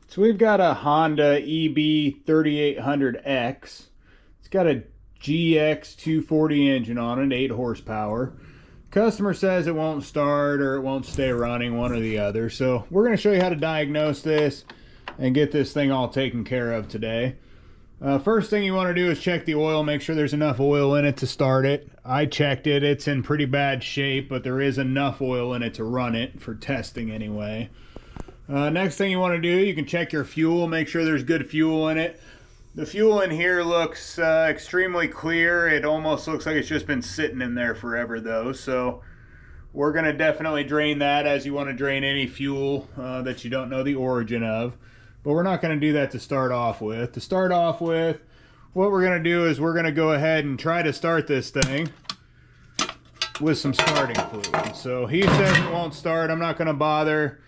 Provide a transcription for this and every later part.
So we've got a Honda EB3800X. It's got a GX240 engine on it, 8 horsepower. Customer says it won't start or it won't stay running, one or the other. So we're going to show you how to diagnose this and get this thing all taken care of today. First thing you want to do is check the oil, make sure there's enough oil in it to start it. I checked it, it's in pretty bad shape, but there is enough oil in it to run it, for testing anyway. Next thing you want to do, you can check your fuel, make sure there's good fuel in it. The fuel in here looks extremely clear. It almost looks like it's just been sitting in there forever though, so we're going to definitely drain that, as you want to drain any fuel that you don't know the origin of. But we're not going to do that to start off with. To start off with, what we're going to do is we're going to go ahead and try to start this thing with some starting fluid. So he says it won't start. I'm not going to bother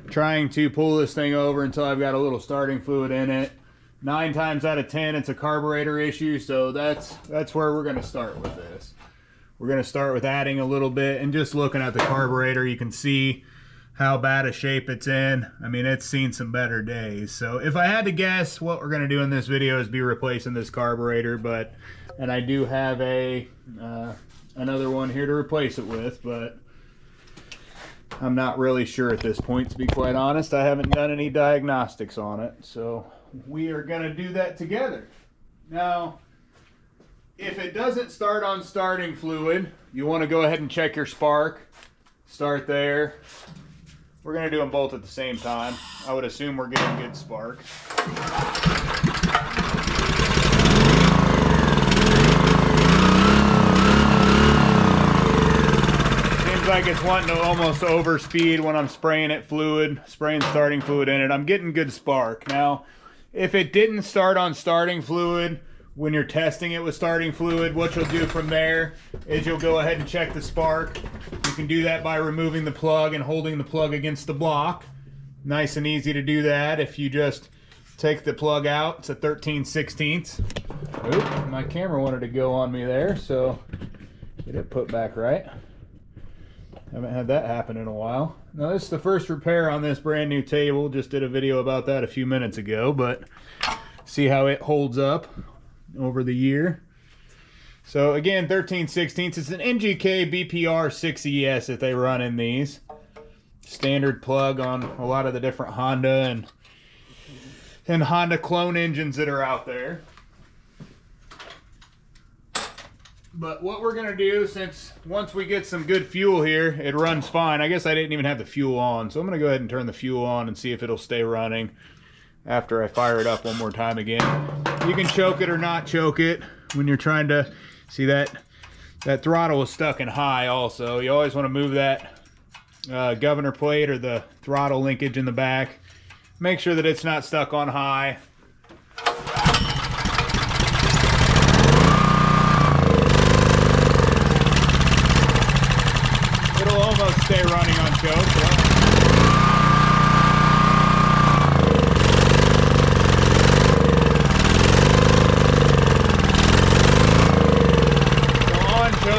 trying to pull this thing over until I've got a little starting fluid in it. 9 times out of 10 it's a carburetor issue, so that's where we're going to start with this. We're going to start with adding a little bit, and just looking at the carburetor you can see how bad a shape it's in. I mean, it's seen some better days. So if I had to guess, what we're going to do in this video is be replacing this carburetor, and I do have another one here to replace it with, but I'm not really sure at this point, to be quite honest. I haven't done any diagnostics on it, so we are going to do that together. Now, if it doesn't start on starting fluid, you want to go ahead and check your spark. Start there. We're going to do them both at the same time. I would assume we're getting good spark. Seems like it's wanting to almost overspeed when I'm spraying starting fluid in it. I'm getting good spark. Now, if it didn't start on starting fluid, when you're testing it with starting fluid, what you'll do from there is you'll go ahead and check the spark. You can do that by removing the plug and holding the plug against the block. Nice and easy to do that if you just take the plug out. It's a 13/16. Oop, my camera wanted to go on me there, so get it put back right. Haven't had that happen in a while. Now this is the first repair on this brand new table. Just did a video about that a few minutes ago, but see how it holds up over the year. So again, 13/16. It's an NGK BPR 6ES that they run in these. Standard plug on a lot of the different Honda and Honda clone engines that are out there. But what we're going to do, since once we get some good fuel here, it runs fine. I guess I didn't even have the fuel on, so I'm going to go ahead and turn the fuel on and see if it'll stay running after I fire it up one more time again. You can choke it or not choke it when you're trying to see that throttle is stuck in high also. You always want to move that governor plate or the throttle linkage in the back. Make sure that it's not stuck on high. It'll almost stay running on choke.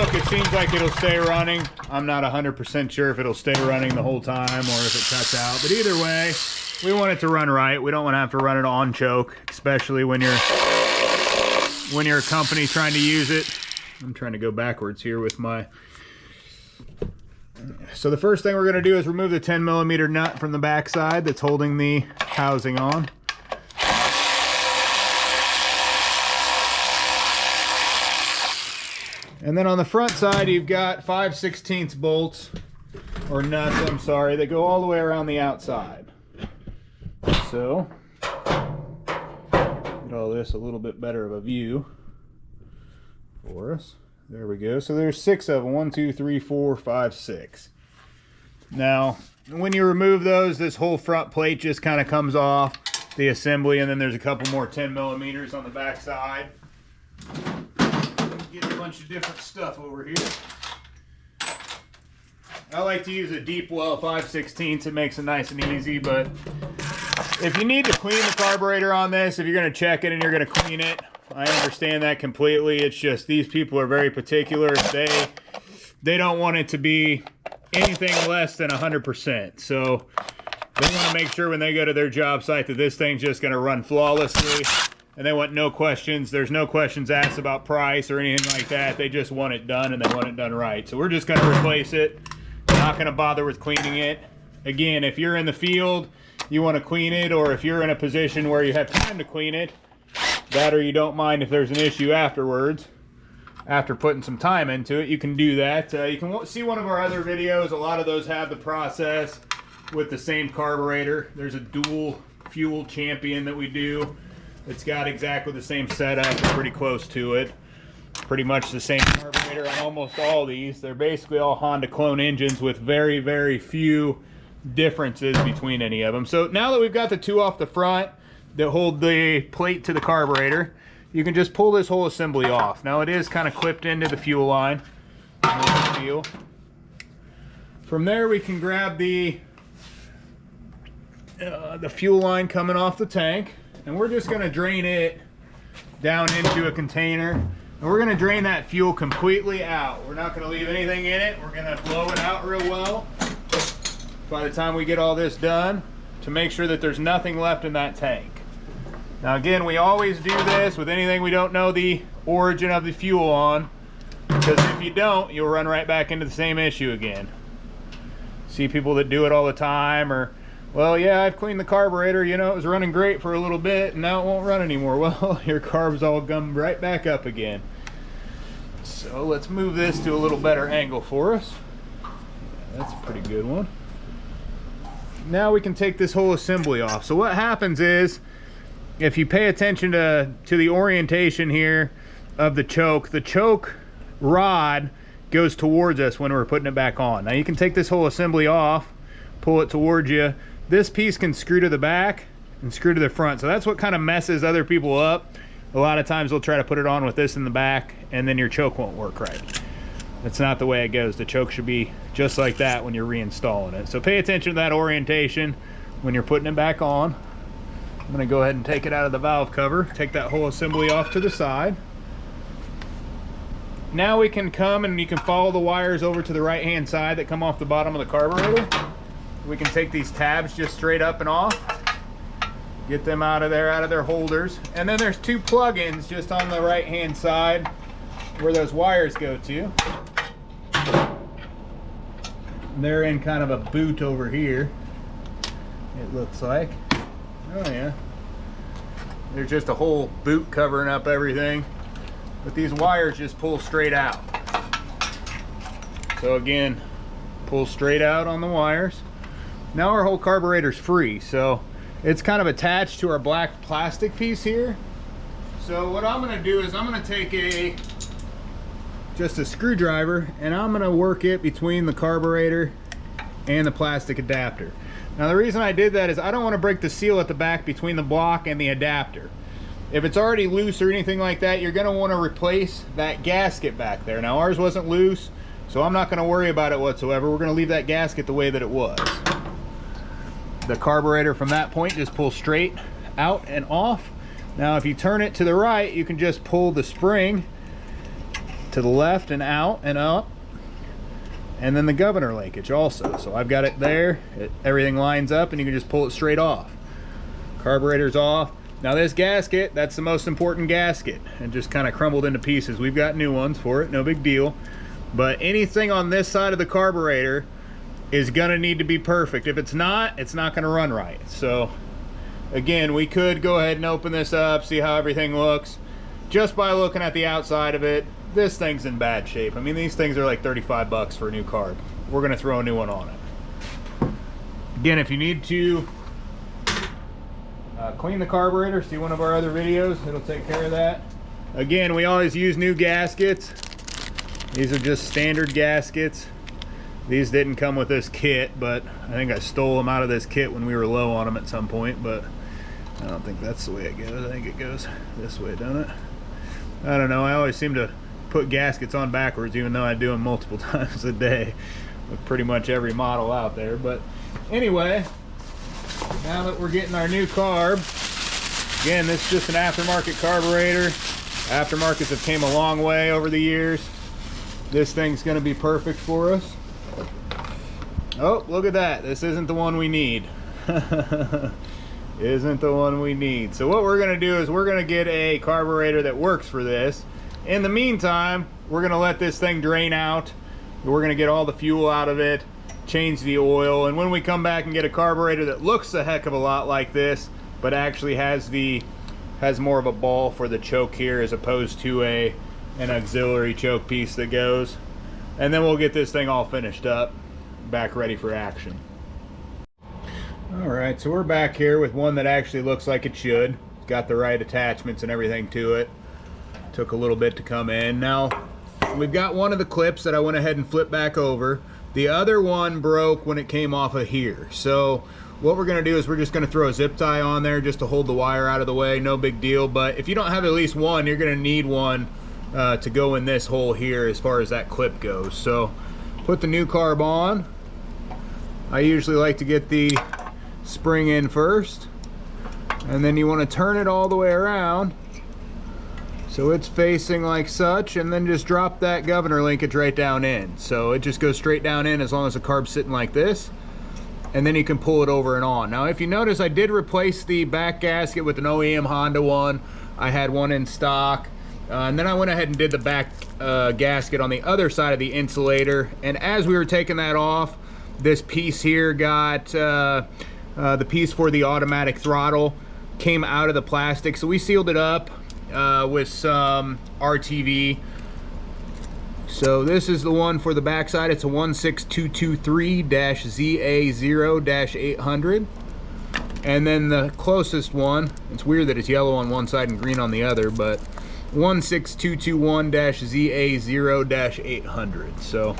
It seems like it'll stay running. I'm not 100% sure if it'll stay running the whole time or if it cuts out. But either way, we want it to run right. We don't want to have to run it on choke, especially when you're a company trying to use it. I'm trying to go backwards here with my... So the first thing we're going to do is remove the 10mm nut from the back side that's holding the housing on. And then on the front side, you've got 5/16 bolts, or nuts, I'm sorry, that go all the way around the outside. So, get all this a little bit better of a view for us. There we go. So there's 6 of them. 1, 2, 3, 4, 5, 6. Now, when you remove those, this whole front plate just kind of comes off the assembly, and then there's a couple more 10mm on the back side. Get a bunch of different stuff over here. I like to use a deep well 5/16. It makes it nice and easy, but if you need to clean the carburetor on this, if you're going to check it and you're going to clean it, I understand that completely. It's just these people are very particular. They don't want it to be anything less than 100%. So They want to make sure when they go to their job site that this thing's just going to run flawlessly, and they want no questions. There's no questions asked about price or anything like that. They just want it done, and they want it done right. So we're just going to replace it. Not going to bother with cleaning it. Again, if you're in the field, you want to clean it, or if you're in a position where you have time to clean it, that or you don't mind if there's an issue afterwards, after putting some time into it, you can do that. You can see one of our other videos. A lot of those have the process with the same carburetor. There's a dual fuel champion that we do. It's got exactly the same setup, or pretty close to it. Pretty much the same carburetor on almost all these. They're basically all Honda clone engines with very, very few differences between any of them. So now that we've got the two off the front that hold the plate to the carburetor, you can just pull this whole assembly off. Now it is kind of clipped into the fuel line. From there we can grab the fuel line coming off the tank, and we're just going to drain it down into a container, and we're going to drain that fuel completely out. We're not going to leave anything in it. We're going to blow it out real well by the time we get all this done, to make sure that there's nothing left in that tank. Now again, we always do this with anything we don't know the origin of the fuel on, because if you don't, you'll run right back into the same issue again. See people that do it all the time, or, well, yeah, I've cleaned the carburetor, you know, it was running great for a little bit and now it won't run anymore. Well, your carb's all gummed right back up again. So let's move this to a little better angle for us. Yeah, that's a pretty good one. Now we can take this whole assembly off. So what happens is, if you pay attention to the orientation here of the choke rod goes towards us when we're putting it back on. Now you can take this whole assembly off, pull it towards you. This piece can screw to the back and screw to the front. So that's what kind of messes other people up. A lot of times they'll try to put it on with this in the back, and then your choke won't work right. That's not the way it goes. The choke should be just like that when you're reinstalling it. So pay attention to that orientation when you're putting it back on. I'm going to go ahead and take it out of the valve cover, take that whole assembly off to the side. Now we can come and you can follow the wires over to the right hand side that come off the bottom of the carburetor. We can take these tabs just straight up and off, get them out of their holders. And then there's two plug-ins just on the right hand side where those wires go to. They're in kind of a boot over here, it looks like. Oh yeah, there's just a whole boot covering up everything, but these wires just pull straight out. So again, pull straight out on the wires. Now our whole carburetor's free, so it's kind of attached to our black plastic piece here. So what I'm going to do is I'm going to take just a screwdriver, and I'm going to work it between the carburetor and the plastic adapter. Now the reason I did that is I don't want to break the seal at the back between the block and the adapter. If it's already loose or anything like that, you're going to want to replace that gasket back there. Now ours wasn't loose, so I'm not going to worry about it whatsoever. We're going to leave that gasket the way that it was. The carburetor from that point just pulls straight out and off. Now if you turn it to the right, you can just pull the spring to the left and out and up, and then the governor linkage also. So I've got it there, everything lines up, and you can just pull it straight off. Carburetor's off. Now this gasket, that's the most important gasket, and just kind of crumbled into pieces. We've got new ones for it, no big deal. But anything on this side of the carburetor is gonna need to be perfect. If it's not gonna run right. So again, we could go ahead and open this up, see how everything looks. Just by looking at the outside of it, this thing's in bad shape. I mean, these things are like 35 bucks for a new carb. We're gonna throw a new one on it. Again, if you need to clean the carburetor, see one of our other videos, it'll take care of that. Again, we always use new gaskets. These are just standard gaskets. These didn't come with this kit, but I think I stole them out of this kit when we were low on them at some point, but I don't think that's the way it goes. I think it goes this way, doesn't it? I don't know, I always seem to put gaskets on backwards, even though I do them multiple times a day with pretty much every model out there. But anyway, now that we're getting our new carb, again, this is just an aftermarket carburetor. Aftermarkets have came a long way over the years. This thing's going to be perfect for us. Oh, look at that. This isn't the one we need. Isn't the one we need. So what we're gonna do is we're gonna get a carburetor that works for this. In the meantime, we're gonna let this thing drain out. We're gonna get all the fuel out of it, change the oil, and when we come back and get a carburetor that looks a heck of a lot like this, but actually has more of a ball for the choke here as opposed to an auxiliary choke piece that goes, and then we'll get this thing all finished up, back ready for action. All right, so we're back here with one that actually looks like it should. Got the right attachments and everything to it. Took a little bit to come in. Now we've got one of the clips that I went ahead and flipped back over. The other one broke when it came off of here. So what we're gonna do is we're just gonna throw a zip tie on there just to hold the wire out of the way. No big deal, but if you don't have at least one, you're gonna need one to go in this hole here as far as that clip goes. So put the new carb on. I usually like to get the spring in first, and then you want to turn it all the way around so it's facing like such, and then just drop that governor linkage right down in. So it just goes straight down in as long as the carb's sitting like this, and then you can pull it over and on. Now if you notice, I did replace the back gasket with an OEM Honda one. I had one in stock, and then I went ahead and did the back gasket on the other side of the insulator, and as we were taking that off, this piece here got the piece for the automatic throttle came out of the plastic, so we sealed it up with some RTV. So this is the one for the backside. It's a 16223-ZA0-800. And then the closest one, it's weird that it's yellow on one side and green on the other, but 16221-ZA0-800. So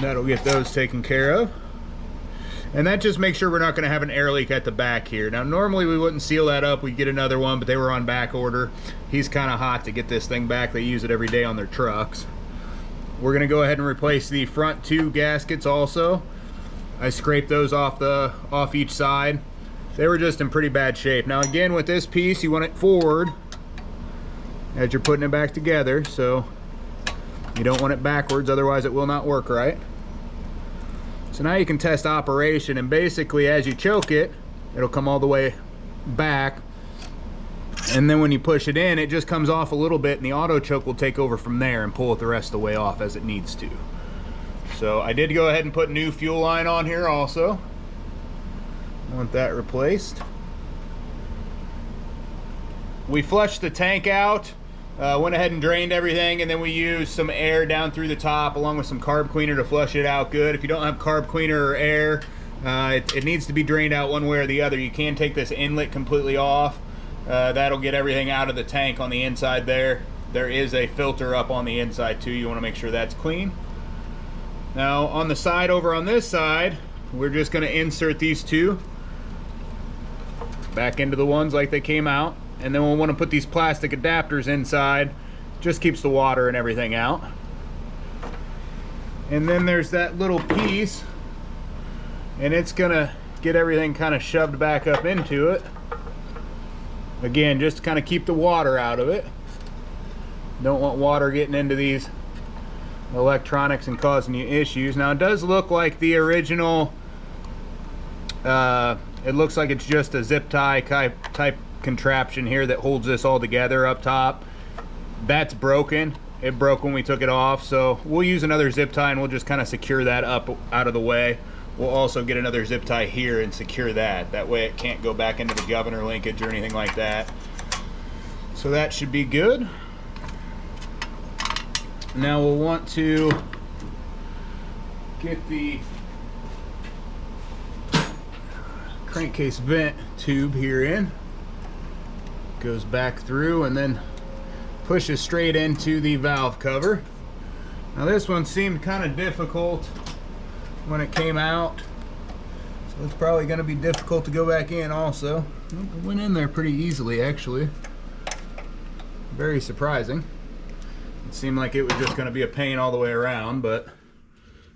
that'll get those taken care of. And that just makes sure we're not going to have an air leak at the back here. Now normally we wouldn't seal that up, we'd get another one, but they were on back order. He's kind of hot to get this thing back. They use it every day on their trucks. We're going to go ahead and replace the front two gaskets also. I scraped those off each side. They were just in pretty bad shape. Now again, with this piece, you want it forward as you're putting it back together, so you don't want it backwards, otherwise it will not work right. So now you can test operation, and basically as you choke it, it'll come all the way back, and then when you push it in, it just comes off a little bit, and the auto choke will take over from there and pull it the rest of the way off as it needs to. So I did go ahead and put new fuel line on here also. I want that replaced. We flushed the tank out. Went ahead and drained everything, and then we used some air down through the top along with some carb cleaner to flush it out good. If you don't have carb cleaner or air, it needs to be drained out one way or the other. You can take this inlet completely off. That'll get everything out of the tank on the inside there. There is a filter up on the inside too. You want to make sure that's clean. Now on the side over on this side, we're just going to insert these two back into the ones like they came out. And then we'll want to put these plastic adapters inside. Just keeps the water and everything out. And then there's that little piece, and it's gonna get everything kind of shoved back up into it. Again, just to kind of keep the water out of it. Don't want water getting into these electronics and causing you issues. Now it does look like the original, it looks like it's just a zip tie type contraption here that holds this all together up top. That's broken. It broke when we took it off, so we'll use another zip tie and we'll just kind of secure that up out of the way. We'll also get another zip tie here and secure that. That way it can't go back into the governor linkage or anything like that. So that should be good. Now we'll want to get the crankcase vent tube here in. Goes back through and then pushes straight into the valve cover. Now this one seemed kind of difficult when it came out, so it's probably going to be difficult to go back in also. It went in there pretty easily actually. Very surprising. It seemed like it was just going to be a pain all the way around, but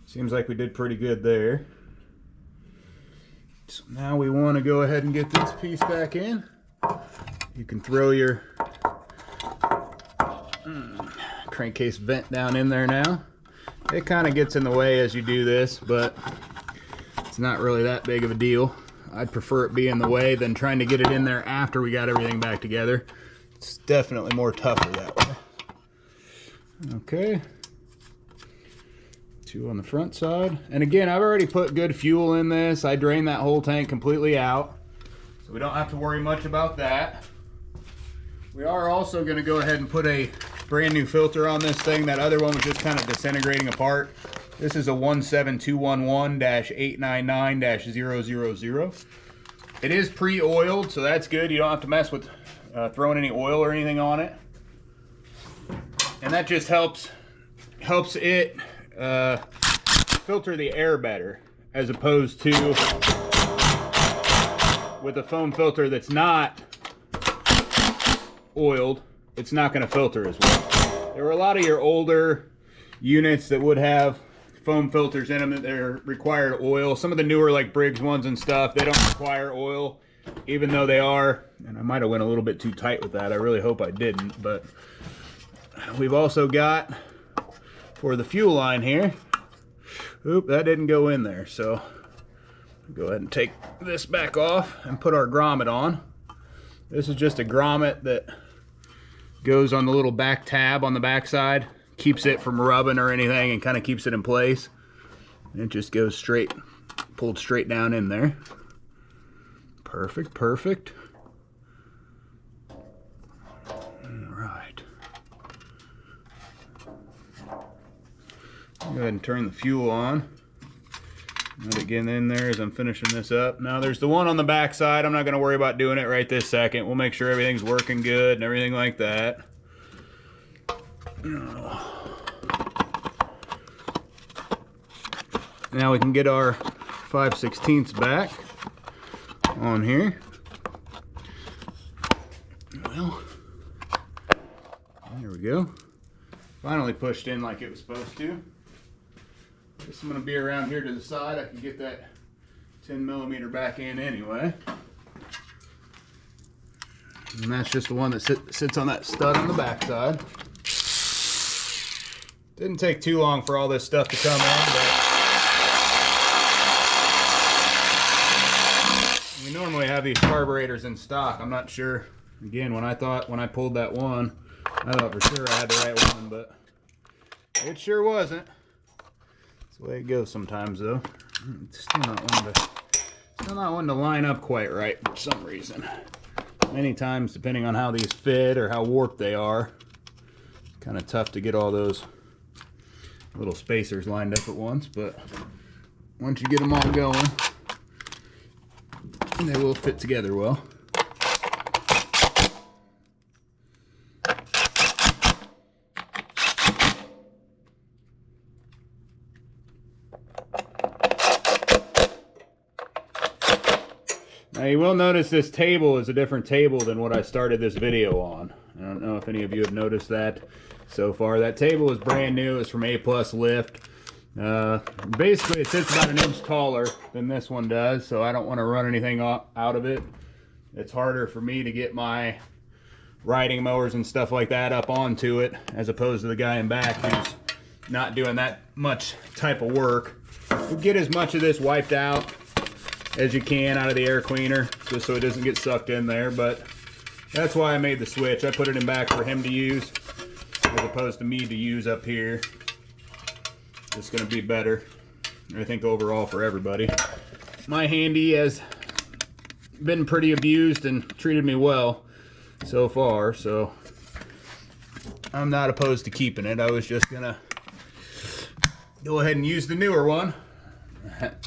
seems like we did pretty good there. So now we want to go ahead and get this piece back in. You can throw your crankcase vent down in there now. It kind of gets in the way as you do this, but it's It's not really that big of a deal. I'd prefer it be in the way than trying to get it in there after we got everything back together. It's definitely more tougher that way. Okay. 2 on the front side. And again, I've already put good fuel in this. I drained that whole tank completely out, so we don't have to worry much about that. We are also going to go ahead and put a brand new filter on this thing. That other one was just kind of disintegrating apart. This is a 17211-899-000. It is pre-oiled, so that's good. You don't have to mess with throwing any oil or anything on it. And that just helps it filter the air better, as opposed to with a foam filter that's not oiled, it's not going to filter as well. There were a lot of your older units that would have foam filters in them that they're required oil. Some of the newer like Briggs ones and stuff, they don't require oil, even though they are. And I might have went a little bit too tight with that. I really hope I didn't. But we've also got for the fuel line here. Oop, that didn't go in there. So go ahead and take this back off and put our grommet on. This is just a grommet that goes on the little back tab on the back side. Keeps it from rubbing or anything and kind of keeps it in place. And it just goes straight, pulled straight down in there. Perfect, perfect. All right. Go ahead and turn the fuel on. Let it get in there as I'm finishing this up. Now there's the one on the back side. I'm not going to worry about doing it right this second. We'll make sure everything's working good and everything like that. Now we can get our 5/16 back on here. Well, there we go. Finally pushed in like it was supposed to. Guess I'm going to be around here to the side. I can get that 10mm back in anyway. And that's just the one that sits on that stud on the back side. Didn't take too long for all this stuff to come in, but we normally have these carburetors in stock. I'm not sure. Again, when I pulled that one, I thought for sure I had the right one, but it sure wasn't. That's the way it goes sometimes, though. It's still not one to line up quite right for some reason. Many times, depending on how these fit or how warped they are, it's kind of tough to get all those little spacers lined up at once, but once you get them all going, they will fit together well. Now you will notice this table is a different table than what I started this video on. I don't know if any of you have noticed that so far. That table is brand new. It's from A+ Lift. Basically it sits about 1 inch taller than this one does, so I don't want to run anything out of it. It's harder for me to get my riding mowers and stuff like that up onto it, as opposed to the guy in back who's not doing that much type of work. We'll get as much of this wiped out as you can out of the air cleaner, just so it doesn't get sucked in there. But that's why I made the switch. I put it in back for him to use as opposed to me to use up here. It's going to be better, I think, overall for everybody. My handy has been pretty abused and treated me well so far, so I'm not opposed to keeping it. I was just going to go ahead and use the newer one.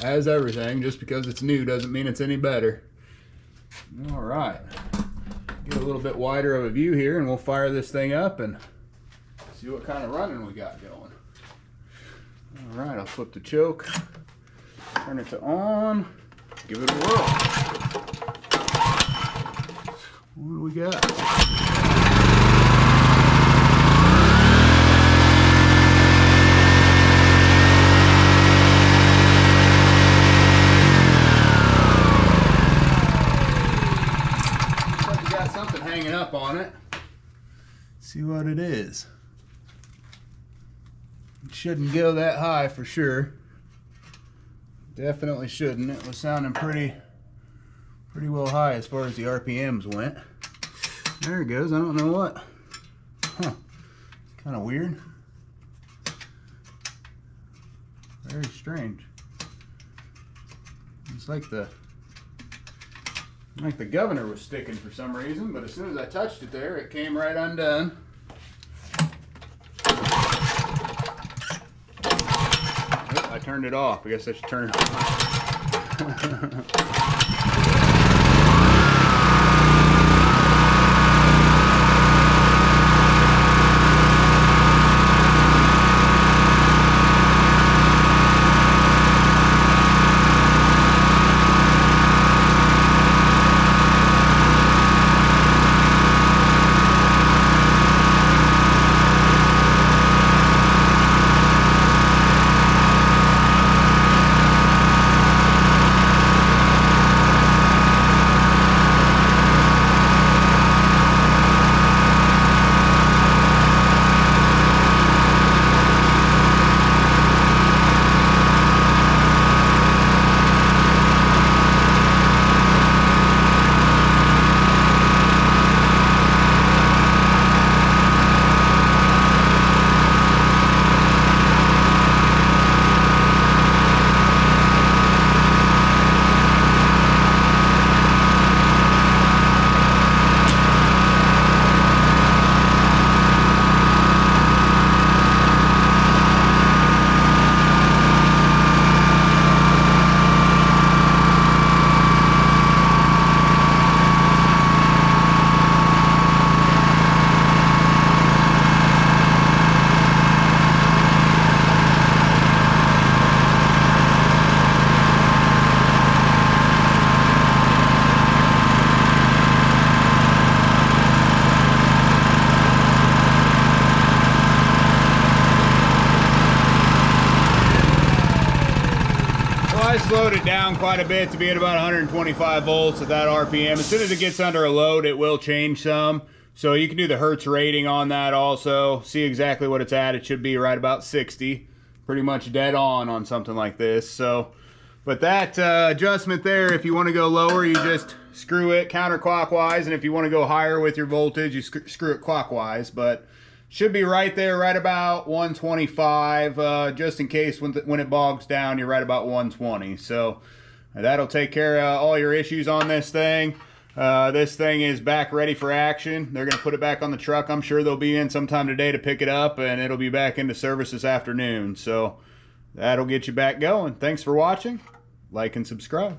As everything, just because it's new doesn't mean it's any better. All right, get a little bit wider of a view here and we'll fire this thing up and see what kind of running we got going. All right, I'll flip the choke, turn it to on, give it a whirl. What do we got? Hanging up on it. See what it is. It shouldn't go that high for sure, Definitely shouldn't. It was sounding pretty well high as far as the RPMs went. There it goes. I don't know what. Huh. Kind of weird. Very strange. It's like the governor was sticking for some reason, but as soon as I touched it there, it came right undone. Oh, I turned it off. I guess I should turn it off. I slowed it down quite a bit to be at about 125 volts at that RPM. As soon as it gets under a load, it will change some. So you can do the Hertz rating on that also. See exactly what it's at. It should be right about 60. Pretty much dead on something like this. So, but that adjustment there, if you want to go lower, you just screw it counterclockwise. And if you want to go higher with your voltage, you screw it clockwise. But should be right there, right about 125, just in case when it bogs down, you're right about 120. So that'll take care of all your issues on this thing. This thing is back ready for action. They're going to put it back on the truck. I'm sure they'll be in sometime today to pick it up, and it'll be back into service this afternoon. So that'll get you back going. Thanks for watching. Like and subscribe.